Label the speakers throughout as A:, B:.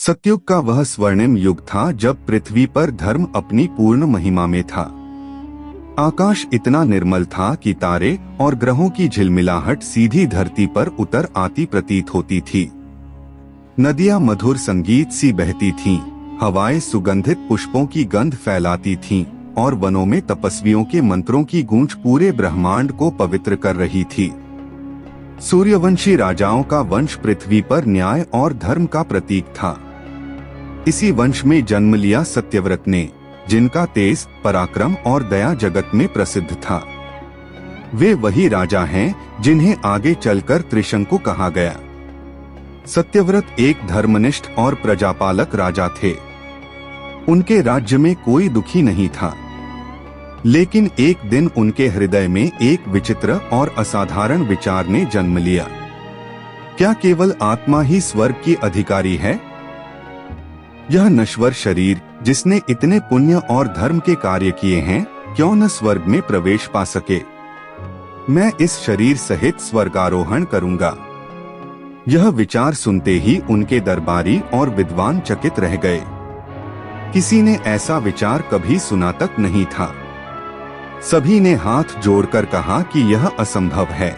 A: सतयुग का वह स्वर्णिम युग था जब पृथ्वी पर धर्म अपनी पूर्ण महिमा में था। आकाश इतना निर्मल था कि तारे और ग्रहों की झिलमिलाहट सीधी धरती पर उतर आती प्रतीत होती थी। नदियां मधुर संगीत सी बहती थीं, हवाएं सुगंधित पुष्पों की गंध फैलाती थीं और वनों में तपस्वियों के मंत्रों की गूंज पूरे ब्रह्मांड को पवित्र कर रही थी। सूर्यवंशी राजाओं का वंश पृथ्वी पर न्याय और धर्म का प्रतीक था। इसी वंश में जन्म लिया सत्यव्रत ने, जिनका तेज, पराक्रम और दया जगत में प्रसिद्ध था। वे वही राजा हैं जिन्हें आगे चलकर त्रिशंकु कहा गया। सत्यव्रत एक धर्मनिष्ठ और प्रजापालक राजा थे। उनके राज्य में कोई दुखी नहीं था, लेकिन एक दिन उनके हृदय में एक विचित्र और असाधारण विचार ने जन्म लिया। क्या केवल आत्मा ही स्वर्ग की अधिकारी है? यह नश्वर शरीर जिसने इतने पुण्य और धर्म के कार्य किए हैं, क्यों न स्वर्ग में प्रवेश पा सके? मैं इस शरीर सहित स्वर्गारोहण करूंगा। यह विचार सुनते ही उनके दरबारी और विद्वान चकित रह गए। किसी ने ऐसा विचार कभी सुना तक नहीं था। सभी ने हाथ जोड़कर कहा कि यह असंभव है।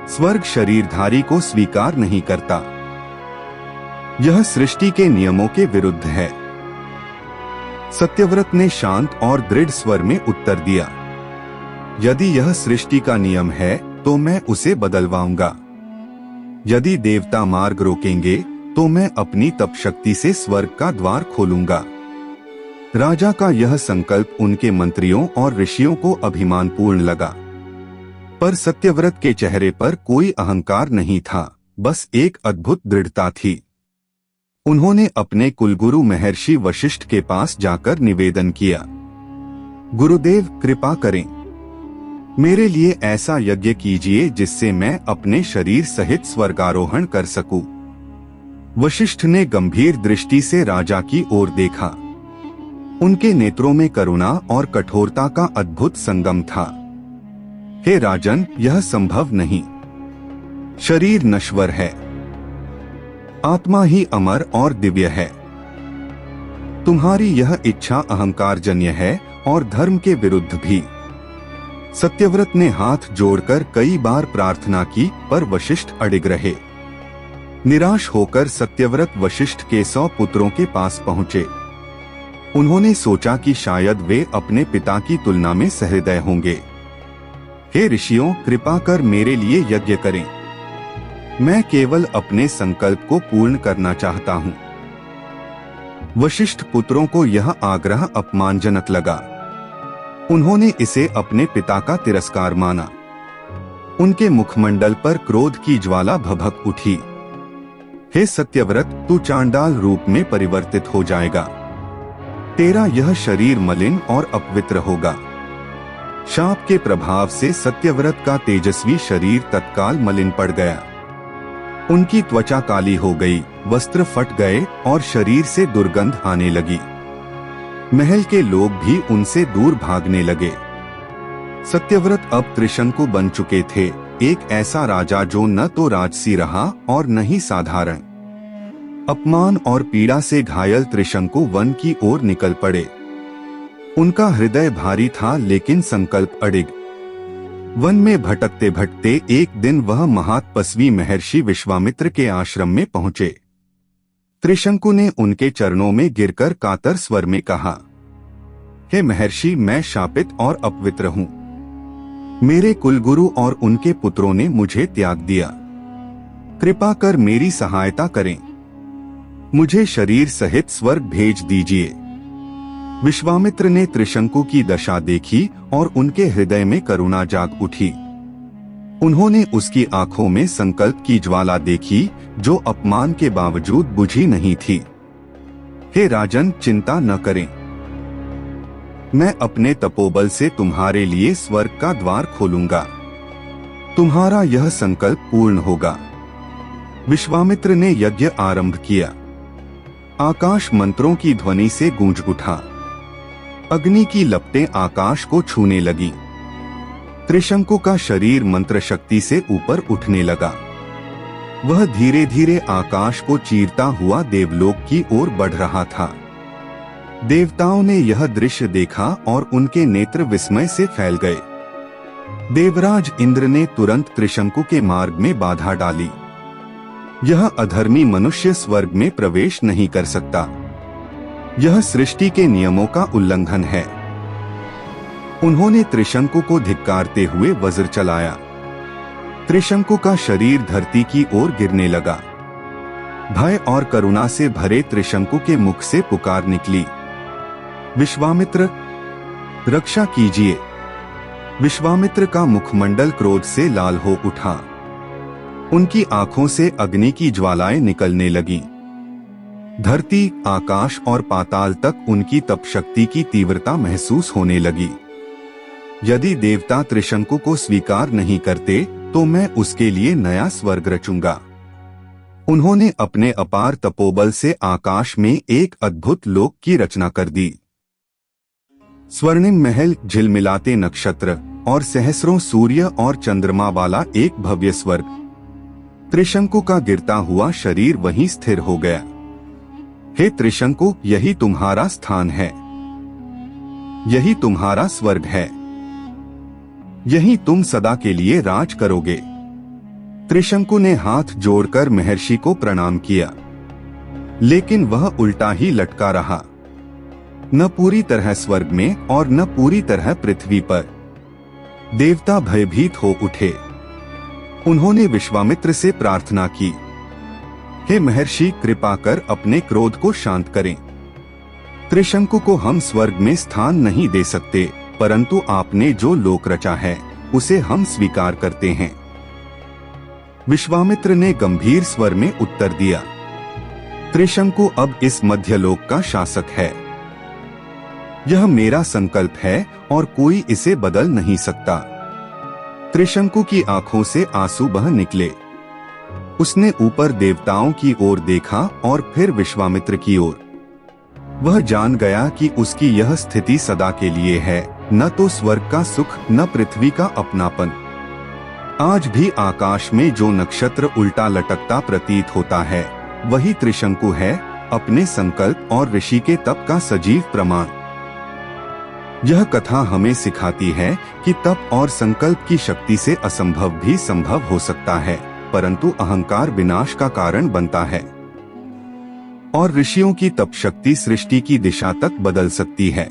A: स्वर्ग शरीरधारी को स्वीकार नहीं करता। यह सृष्टि के नियमों के विरुद्ध है। सत्यव्रत ने शांत और दृढ़ स्वर में उत्तर दिया, यदि यह सृष्टि का नियम है तो मैं उसे बदलवाऊंगा। यदि देवता मार्ग रोकेंगे तो मैं अपनी तप शक्ति से स्वर्ग का द्वार खोलूंगा। राजा का यह संकल्प उनके मंत्रियों और ऋषियों को अभिमानपूर्ण लगा, पर सत्यव्रत के चेहरे पर कोई अहंकार नहीं था, बस एक अद्भुत दृढ़ता थी। उन्होंने अपने कुलगुरु महर्षि वशिष्ठ के पास जाकर निवेदन किया, गुरुदेव कृपा करें, मेरे लिए ऐसा यज्ञ कीजिए जिससे मैं अपने शरीर सहित स्वर्गारोहण कर सकूं। वशिष्ठ ने गंभीर दृष्टि से राजा की ओर देखा। उनके नेत्रों में करुणा और कठोरता का अद्भुत संगम था। हे राजन, यह संभव नहीं। शरीर नश्वर है, आत्मा ही अमर और दिव्य है। तुम्हारी यह इच्छा अहंकारजन्य है और धर्म के विरुद्ध भी। सत्यव्रत ने हाथ जोड़कर कई बार प्रार्थना की, पर वशिष्ठ अडिग रहे। निराश होकर सत्यव्रत वशिष्ठ के 100 पुत्रों के पास पहुंचे। उन्होंने सोचा कि शायद वे अपने पिता की तुलना में सहृदय होंगे। हे ऋषियों, कृपा कर मेरे लिए यज्ञ करें। मैं केवल अपने संकल्प को पूर्ण करना चाहता हूँ। वशिष्ठ पुत्रों को यह आग्रह अपमानजनक लगा। उन्होंने इसे अपने पिता का तिरस्कार माना। उनके मुखमंडल पर क्रोध की ज्वाला भभक उठी। हे सत्यव्रत, तू चांडाल रूप में परिवर्तित हो जाएगा। तेरा यह शरीर मलिन और अपवित्र होगा। शाप के प्रभाव से सत्यव्रत का तेजस्वी शरीर तत्काल मलिन पड़ गया। उनकी त्वचा काली हो गई, वस्त्र फट गए और शरीर से दुर्गंध आने लगी। महल के लोग भी उनसे दूर भागने लगे। सत्यव्रत अब त्रिशंकु बन चुके थे, एक ऐसा राजा जो न तो राजसी रहा और न ही साधारण। अपमान और पीड़ा से घायल त्रिशंकु वन की ओर निकल पड़े। उनका हृदय भारी था, लेकिन संकल्प अडिग। वन में भटकते भटकते एक दिन वह महातपस्वी महर्षि विश्वामित्र के आश्रम में पहुंचे। त्रिशंकु ने उनके चरणों में गिरकर कातर स्वर में कहा, हे महर्षि, मैं शापित और अपवित्र हूँ। मेरे कुलगुरु और उनके पुत्रों ने मुझे त्याग दिया। कृपा कर मेरी सहायता करें। मुझे शरीर सहित स्वर्ग भेज दीजिए। विश्वामित्र ने त्रिशंकु की दशा देखी और उनके हृदय में करुणा जाग उठी। उन्होंने उसकी आंखों में संकल्प की ज्वाला देखी, जो अपमान के बावजूद बुझी नहीं थी। हे राजन, चिंता न करें। मैं अपने तपोबल से तुम्हारे लिए स्वर्ग का द्वार खोलूंगा। तुम्हारा यह संकल्प पूर्ण होगा। विश्वामित्र ने यज्ञ आरंभ किया। आकाश मंत्रों की ध्वनि से गूंज उठा। अग्नि की लपटें आकाश को छूने लगी। त्रिशंकु का शरीर मंत्र शक्ति से ऊपर उठने लगा। वह धीरे धीरे आकाश को चीरता हुआ देवलोक की ओर बढ़ रहा था। देवताओं ने यह दृश्य देखा और उनके नेत्र विस्मय से फैल गए। देवराज इंद्र ने तुरंत त्रिशंकु के मार्ग में बाधा डाली। यह अधर्मी मनुष्य स्वर्ग में प्रवेश नहीं कर सकता। यह सृष्टि के नियमों का उल्लंघन है। उन्होंने त्रिशंकु को धिक्कारते हुए वज्र चलाया। त्रिशंकु का शरीर धरती की ओर गिरने लगा। भय और करुणा से भरे त्रिशंकु के मुख से पुकार निकली, विश्वामित्र, रक्षा कीजिए। विश्वामित्र का मुखमंडल क्रोध से लाल हो उठा। उनकी आंखों से अग्नि की ज्वालाएं निकलने लगीं। धरती, आकाश और पाताल तक उनकी तपशक्ति की तीव्रता महसूस होने लगी। यदि देवता त्रिशंकु को स्वीकार नहीं करते तो मैं उसके लिए नया स्वर्ग रचूंगा। उन्होंने अपने अपार तपोबल से आकाश में एक अद्भुत लोक की रचना कर दी। स्वर्णिम महल, झिलमिलाते नक्षत्र और सहस्रों सूर्य और चंद्रमा वाला एक भव्य स्वर्ग। त्रिशंकु का गिरता हुआ शरीर वहीं स्थिर हो गया। हे त्रिशंकु, यही तुम्हारा स्थान है, यही तुम्हारा स्वर्ग है, यही तुम सदा के लिए राज करोगे। त्रिशंकु ने हाथ जोड़कर महर्षि को प्रणाम किया, लेकिन वह उल्टा ही लटका रहा, न पूरी तरह स्वर्ग में और न पूरी तरह पृथ्वी पर। देवता भयभीत हो उठे। उन्होंने विश्वामित्र से प्रार्थना की, हे महर्षि, कृपा कर अपने क्रोध को शांत करें। त्रिशंकु को हम स्वर्ग में स्थान नहीं दे सकते, परंतु आपने जो लोक रचा है उसे हम स्वीकार करते हैं। विश्वामित्र ने गंभीर स्वर में उत्तर दिया, त्रिशंकु अब इस मध्यलोक का शासक है। यह मेरा संकल्प है और कोई इसे बदल नहीं सकता। त्रिशंकु की आंखों से आंसू बह निकले। उसने ऊपर देवताओं की ओर देखा और फिर विश्वामित्र की ओर। वह जान गया कि उसकी यह स्थिति सदा के लिए है, न तो स्वर्ग का सुख न पृथ्वी का अपनापन। आज भी आकाश में जो नक्षत्र उल्टा लटकता प्रतीत होता है, वही त्रिशंकु है, अपने संकल्प और ऋषि के तप का सजीव प्रमाण। यह कथा हमें सिखाती है कि तप और संकल्प की शक्ति से असंभव भी संभव हो सकता है, परंतु अहंकार विनाश का कारण बनता है और ऋषियों की तप शक्ति सृष्टि की दिशा तक बदल सकती है।